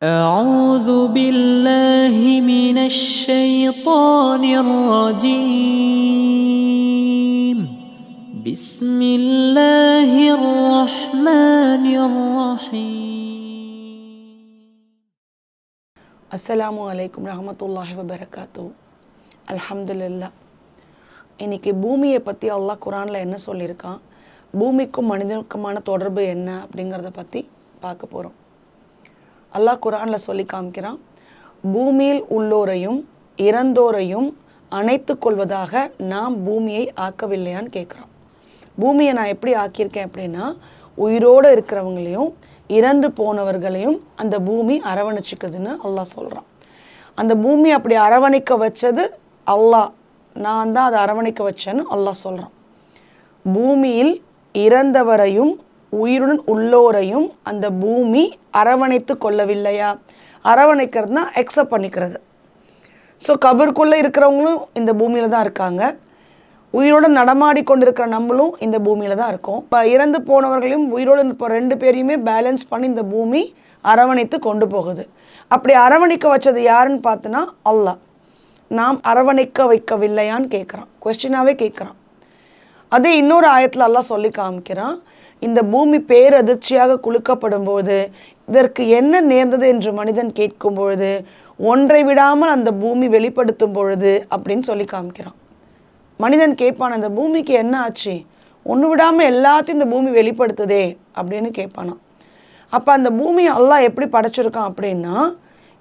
أعوذ بالله من الشيطان الرجيم بسم الله الرحمن الرحيم அஸ்ஸலாமு அலைக்கும் ரஹமத்துல்லாஹி வபரகாத்து. அல்ஹம்துலில்லாஹ். இன்னைக்கு பூமியை பற்றி அல்லாஹ் குரானில் என்ன சொல்லியிருக்கான், பூமிக்கும் மனிதனுக்குமான தொடர்பு என்ன அப்படிங்கிறத பற்றி பார்க்க போகிறோம். அல்லாஹ் குரானில் சொல்லி காமிக்கிறான், பூமியில் உள்ளோரையும் இறந்தோரையும் அணைத்து கொள்வதாக நாம் பூமியை ஆக்கவில்லையான்னு கேட்குறான். பூமியை நான் எப்படி ஆக்கியிருக்கேன் அப்படின்னா, உயிரோடு இருக்கிறவங்களையும் இறந்து போனவர்களையும் அந்த பூமி அரவணைச்சிக்குதுன்னு அல்லாஹ் சொல்கிறான். அந்த பூமி அப்படி அரவணைக்க வச்சது அல்லாஹ், நான் தான் அதை அரவணைக்க வச்சேன்னு அல்லாஹ் சொல்கிறான். பூமியில் இறந்தவரையும் உயிருடன் உள்ளோரையும் அந்த பூமி அரவணைத்து கொள்ளவில்லையா? அரவணைக்கிறதுனா அக்செப்ட் பண்ணிக்கிறது. ஸோ கபருக்குள்ளே இருக்கிறவங்களும் இந்த பூமியில் தான் இருக்காங்க, உயிரோடு நடமாடி கொண்டிருக்கிற நம்மளும் இந்த பூமியில் தான் இருக்கோம். இப்போ இறந்து போனவர்களையும் உயிரோடு இப்போ ரெண்டு பேரையுமே பேலன்ஸ் பண்ணி இந்த பூமி அரவணைத்து கொண்டு போகுது. அப்படி அரவணைக்க வச்சது யாருன்னு பார்த்தோன்னா அல்லாஹ். நாம் அரவணைக்க வைக்கவில்லையான்னு கேட்குறான், கொஸ்டினாகவே கேட்குறான். அதே இன்னொரு ஆயத்தில் அல்லாஹ் சொல்லி காமிக்கிறான், இந்த பூமி பேரதிர்ச்சியாக குலுக்கப்படும் போது இதற்கு என்ன நேர்ந்தது என்று மனிதன் கேட்கும் பொழுது ஒன்றை விடாமல் அந்த பூமி வெளிப்படுத்தும் பொழுது அப்படின்னு சொல்லி காமிக்கிறான். மனிதன் கேட்பான், அந்த பூமிக்கு என்ன ஆச்சு, ஒன்று விடாமல் எல்லாத்தையும் இந்த பூமி வெளிப்படுத்துதே அப்படின்னு கேட்பானான். அப்போ அந்த பூமியை அல்லாஹ் எப்படி படைச்சிருக்கான் அப்படின்னா,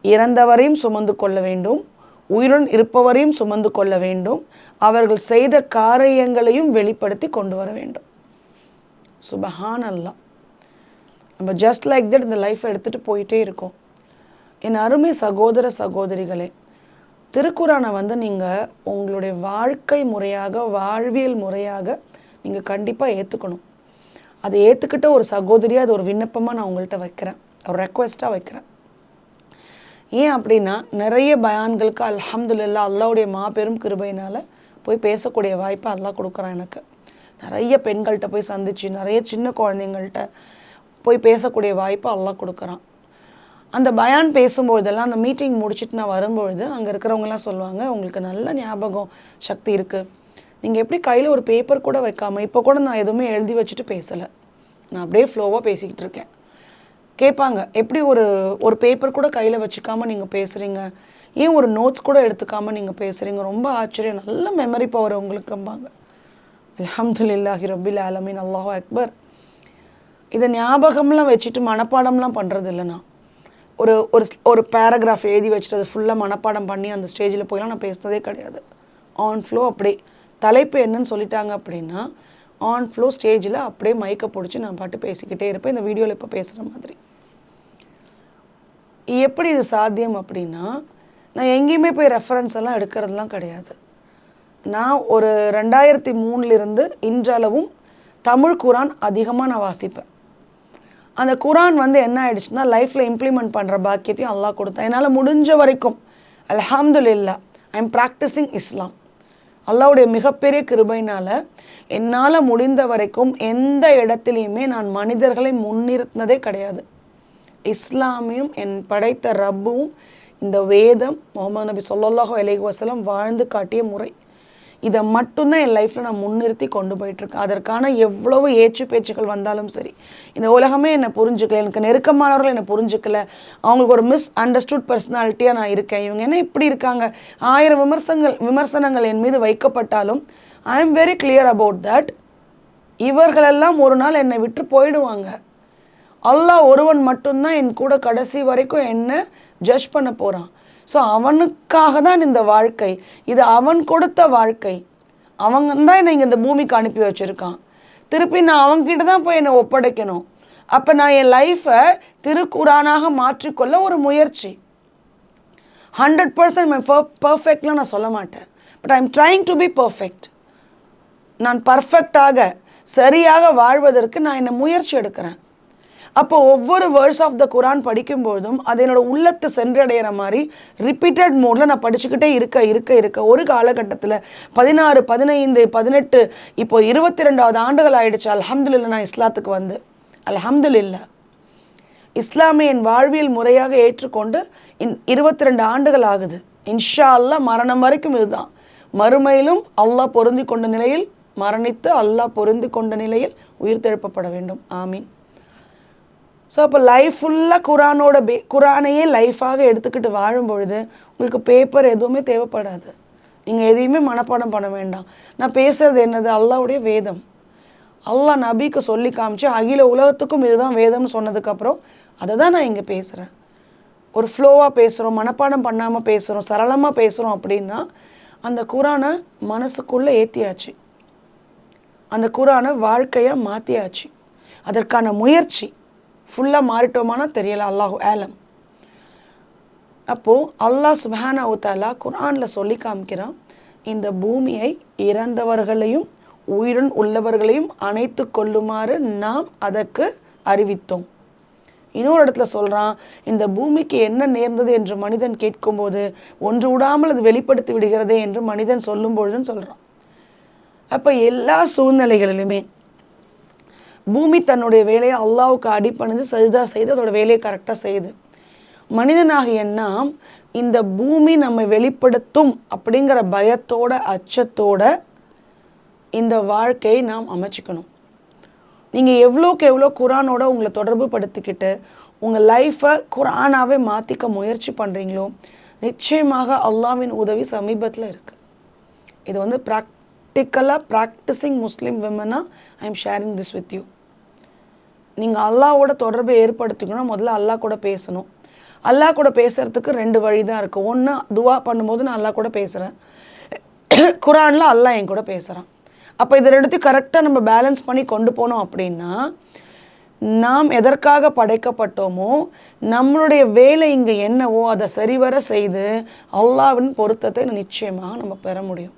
இறந்தவரையும் சுமந்து கொள்ள வேண்டும், உயிருடன் இருப்பவரையும் சுமந்து கொள்ள வேண்டும், அவர்கள் செய்த காரியங்களையும் வெளிப்படுத்தி கொண்டு வர வேண்டும். சுபஹான் அல்லாஹ். நம்ம ஜஸ்ட் லைக் தட் இந்த லைஃப்பை எடுத்துகிட்டு போயிட்டே இருக்கோம். என் அருமை சகோதர சகோதரிகளே, திருக்குரானை நீங்கள் உங்களுடைய வாழ்க்கை முறையாக, வாழ்வியல் முறையாக நீங்கள் கண்டிப்பாக ஏற்றுக்கணும். அதை ஏற்றுக்கிட்ட ஒரு சகோதரியாக அது ஒரு விண்ணப்பமாக நான் உங்கள்கிட்ட வைக்கிறேன், ஒரு ரெக்வெஸ்ட்டாக வைக்கிறேன். ஏன் அப்படின்னா, நிறைய பயான்களுக்கு அல்ஹம்துலில்லாஹ் அல்லாஹ்வுடைய மாபெரும் கிருபையினால் போய் பேசக்கூடிய வாய்ப்பை அல்லாஹ் கொடுக்குறான் எனக்கு. நிறைய பெண்கள்கிட்ட போய் சந்திச்சு, நிறைய சின்ன குழந்தைங்கள்ட்ட போய் பேசக்கூடிய வாய்ப்பை அல்லாஹ் கொடுக்குறான். அந்த பயான் பேசும்பொழுதெல்லாம், அந்த மீட்டிங் முடிச்சுட்டு நான் வரும்பொழுது அங்கே இருக்கிறவங்கலாம் சொல்லுவாங்க, உங்களுக்கு நல்ல ஞாபகம் சக்தி இருக்குது, நீங்கள் எப்படி கையில் ஒரு பேப்பர் கூட வைக்காமல், இப்போ கூட நான் எதுவுமே எழுதி வச்சுட்டு பேசலை, நான் அப்படியே ஃப்ளோவாக பேசிக்கிட்டு இருக்கேன். கேட்பாங்க, எப்படி ஒரு பேப்பர் கூட கையில் வச்சுக்காமல் நீங்கள் பேசுகிறீங்க, ஏன் ஒரு நோட்ஸ் கூட எடுத்துக்காமல் நீங்கள் பேசுகிறீங்க, ரொம்ப ஆச்சரியம், நல்ல மெமரி பவர் உங்களுக்கும்பாங்க. அல்ஹம்துலில்லாஹி ரப்பில் ஆலமீன், அல்லாஹு அக்பர். இதை ஞாபகம்லாம் வச்சுட்டு மனப்பாடம்லாம் பண்ணுறது இல்லை. நான் ஒரு ஒரு பேராகிராஃப் எழுதி வச்சுட்டு அதை ஃபுல்லாக மனப்பாடம் பண்ணி அந்த ஸ்டேஜில் போயெல்லாம் நான் பேசுனதே கிடையாது. ஆன் ஃப்ளோ, அப்படியே தலைப்பு என்னன்னு சொல்லிட்டாங்க அப்படின்னா ஆன் ஃப்ளோ ஸ்டேஜில் அப்படியே மைக்கை பிடிச்சி நான் பாட்டு பேசிக்கிட்டே இருப்பேன், இந்த வீடியோவில் இப்போ பேசுகிற மாதிரி. எப்படி இது சாத்தியம் அப்படின்னா, நான் எங்கேயுமே போய் ரெஃபரன்ஸ் எல்லாம் எடுக்கிறதுலாம் கிடையாது. நான் ஒரு 2003 இன்றளவும் தமிழ் குரான் அதிகமாக நான் வாசிப்பேன். அந்த குரான் என்ன ஆயிடுச்சுன்னா, லைஃப்பில் இம்ப்ளிமெண்ட் பண்ணுற பாக்கியத்தையும் அல்லாஹ் கொடுத்தேன். என்னால் முடிஞ்ச வரைக்கும் அல்ஹம்துலில்லாஹ் ஐ எம் ப்ராக்டிஸிங் இஸ்லாம். அல்லாஹ்வுடைய மிகப்பெரிய கிருபையினால் என்னால் முடிந்த வரைக்கும் எந்த இடத்துலையுமே நான் மனிதர்களை முன்னிறுத்தினதே கிடையாது. இஸ்லாமியும் என் படைத்த ரப்பும் இந்த வேதம் முஹம்மது நபி ஸல்லல்லாஹு அலைஹி வஸல்லம் வாழ்ந்து காட்டிய முறை, இதை மட்டும்தான் என் லைஃப்பில் நான் முன்னிறுத்தி கொண்டு போயிட்டுருக்கேன். அதற்கான எவ்வளவு ஏச்சு பேச்சுக்கள் வந்தாலும் சரி, இந்த உலகமே என்னை புரிஞ்சுக்கல, எனக்கு நெருக்கமானவர்கள் என்னை புரிஞ்சுக்கல, அவங்களுக்கு ஒரு மிஸ் அண்டர்ஸ்டுட் பர்சனாலிட்டியாக நான் இருக்கேன், இவங்க என்ன இப்படி இருக்காங்க, 1000 விமர்சனங்கள் என் மீது வைக்கப்பட்டாலும் I am very clear about that. இவர்களெல்லாம் ஒரு நாள் என்னை விட்டு போயிடுவாங்க. அல்லாஹ் ஒருவன் மட்டும்தான் என் கூட கடைசி வரைக்கும் என்ன ஜட்ஜ் பண்ண போகிறான். ஸோ அவனுக்காக தான் இந்த வாழ்க்கை, இது அவன் கொடுத்த வாழ்க்கை, அவங்க தான் என்னை இங்கே இந்த பூமிக்கு அனுப்பி வச்சுருக்கான். திருப்பி நான் அவங்ககிட்ட தான் போய் என்னை ஒப்படைக்கணும். அப்போ நான் என் லைஃப்பை திருக்குரானாக மாற்றிக்கொள்ள ஒரு முயற்சி. 100% பர்ஃபெக்ட்லாம் நான் சொல்ல மாட்டேன், but I am trying to be perfect. நான் பர்ஃபெக்டாக சரியாக வாழ்வதற்கு நான் என்னை முயற்சி எடுக்கிறேன். அப்போ ஒவ்வொரு வேர்ட்ஸ் ஆஃப் த குரான் படிக்கும்போதும் அது என்னோட உள்ளத்தை சென்றடைகிற மாதிரி ரிப்பீட்டட் மோடில் நான் படிச்சுக்கிட்டே இருக்க ஒரு காலகட்டத்தில் 16, 15, 18 இப்போ 22வது ஆண்டுகள் ஆயிடுச்சு. அல்ஹம்துலில்லாஹ் நான் இஸ்லாத்துக்கு வந்து அல்ஹம்துலில்லாஹ். இஸ்லாமை என் வாழ்வியல் முறையாக ஏற்றுக்கொண்டு 22 ஆண்டுகள் ஆகுது. இன்ஷா அல்லாஹ் மரணம் வரைக்கும் இதுதான். மறுமையிலும் அல்லாஹ் பொருந்தி கொண்ட நிலையில் மரணித்து அல்லாஹ் பொருந்தி கொண்ட நிலையில் உயிர் தெழுப்பப்பட வேண்டும். ஆமீன். ஸோ அப்போ லைஃப் ஃபுல்லாக குரானையே லைஃபாக எடுத்துக்கிட்டு வாழும் பொழுது உங்களுக்கு பேப்பர் எதுவுமே தேவைப்படாது. நீங்கள் எதையுமே மனப்பாடம் பண்ண வேண்டாம். நான் பேசுறது என்னது? அல்லாஹ்வுடைய வேதம். அல்லாஹ் நபிக்கு சொல்லி காமிச்சு அகில உலகத்துக்கும் இதுதான் வேதம்னு சொன்னதுக்கப்புறம் அதை தான் நான் இங்கே பேசுகிறேன். ஒரு ஃப்ளோவாக பேசுகிறோம், மனப்பாடம் பண்ணாமல் பேசுகிறோம், சரளமாக பேசுகிறோம் அப்படின்னா அந்த குரானை மனசுக்குள்ளே ஏற்றியாச்சு, அந்த குரானை வாழ்க்கையாக மாற்றியாச்சு. அதற்கான முயற்சி ஃபுல்லாக மாறிட்டோமானா தெரியல, அல்லாஹு ஆலம். அப்போது அல்லாஹ் சுப்ஹானஹு வ தஆலா குர்ஆனில் சொல்லி காமிக்கிறான், இந்த பூமியை இறந்தவர்களையும் உயிருடன் உள்ளவர்களையும் அணைத்து கொள்ளுமாறு நாம் அதற்கு அறிவித்தோம். இன்னொரு இடத்துல சொல்கிறான், இந்த பூமிக்கு என்ன நேர்ந்தது என்று மனிதன் கேட்கும்போது ஒன்று விடாமல் அது வெளிப்படுத்தி விடுகிறதே என்று மனிதன் சொல்லும் பொழுதுன்னு சொல்கிறான். அப்போ எல்லா சூழ்நிலைகளிலுமே பூமி தன்னுடைய வேலையை அல்லாஹ்வுக்கு அடிபணிந்து சஜ்தா செய்து அதோட வேலையை கரெக்டாக செய்யுது. மனிதனாகிய நாம் இந்த பூமி நம்மை வெளிப்படுத்தும் அப்படிங்கிற பயத்தோட அச்சத்தோட இந்த வாழ்க்கையை நாம் அமைச்சிக்கணும். நீங்கள் எவ்வளோக்கு எவ்வளோ குரானோட உங்களை தொடர்பு படுத்திக்கிட்டு உங்கள் லைஃப்பை குரானாவே மாற்றிக்க முயற்சி பண்ணுறீங்களோ நிச்சயமாக அல்லாஹ்வின் உதவி சமீபத்தில் இருக்குது. இது வந்து ப்ராக்டிக்கலாக ப்ராக்டிசிங் முஸ்லீம் விமனாக I am sharing this with you. நீங்கள் அல்லாஹ்வோட தொடர்பை ஏற்படுத்திக்கணும். முதல்ல அல்லாஹ் கூட பேசணும். அல்லாஹ் கூட பேசுகிறதுக்கு 2 வழி தான் இருக்குது. ஒன்று, துவா பண்ணும்போது நான் அல்லாஹ் கூட பேசுகிறேன், குரானில் அல்லாஹ் என் கூட பேசுகிறான். அப்போ இது ரெண்டுத்தையும் கரெக்டாக நம்ம பேலன்ஸ் பண்ணி கொண்டு போனோம் அப்படின்னா நாம் எதற்காக படைக்கப்பட்டோமோ நம்மளுடைய வேலை இங்கே என்னவோ அதை சரிவர செய்து அல்லாஹ்வின் பொருத்தத்தை நிச்சயமாக நம்ம பெற முடியும்.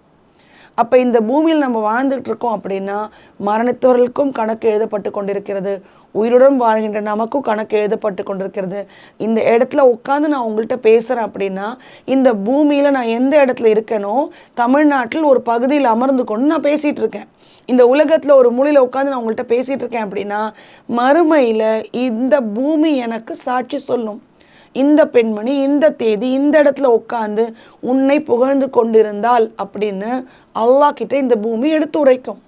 அப்போ இந்த பூமியில் நம்ம வாழ்ந்துகிட்டு இருக்கோம் அப்படின்னா மரணித்தவர்களுக்கும் கணக்கு எழுதப்பட்டு கொண்டிருக்கிறது, உயிருடன் வாழ்கின்ற நமக்கும் கணக்கு எழுதப்பட்டு கொண்டிருக்கிறது. இந்த இடத்துல உட்காந்து நான் உங்கள்கிட்ட பேசுகிறேன் அப்படின்னா இந்த பூமியில் நான் எந்த இடத்துல இருக்கேனோ தமிழ்நாட்டில் ஒரு பகுதியில் அமர்ந்து கொண்டு நான் பேசிகிட்டு இருக்கேன். இந்த உலகத்தில் ஒரு மூலையில் உட்காந்து நான் உங்கள்கிட்ட பேசிகிட்டு இருக்கேன் அப்படின்னா மறுமையில் இந்த பூமி எனக்கு சாட்சி சொல்லும். இந்த பெண்மணி இந்த தேதி இந்த இடத்துல உட்காந்து உன்னை புகழ்ந்து கொண்டிருந்தால் அப்படின்னு அல்லாஹ் கிட்ட இந்த பூமி எடுத்து உரைக்கும்.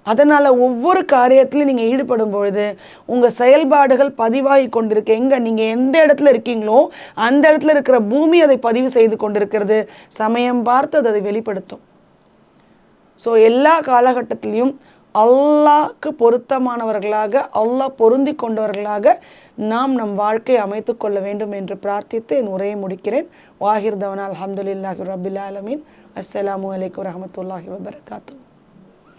அதனால் ஒவ்வொரு காரியத்திலையும் நீங்கள் ஈடுபடும் பொழுது உங்கள் செயல்பாடுகள் பதிவாகி கொண்டிருக்கு. நீங்கள் எந்த இடத்துல இருக்கீங்களோ அந்த இடத்துல இருக்கிற பூமி அதை பதிவு செய்து கொண்டிருக்கிறது. சமயம் பார்த்து அதை வெளிப்படுத்தும். ஸோ எல்லா காலகட்டத்திலையும் அல்லாஹ்க்கு பொருத்தமானவர்களாக அல்லாஹ் பொருந்தி கொண்டவர்களாக நாம் நம் வாழ்க்கையை அமைத்து கொள்ள வேண்டும் என்று பிரார்த்தித்து என் உரையை முடிக்கிறேன். வாஹிர் தவனா அல்ஹம்துலில்லாஹி ரப்பில் ஆலமீன். அஸ்ஸலாமு அலைக்கும் வரஹ்மத்துல்லாஹி வபரகாத்துஹு.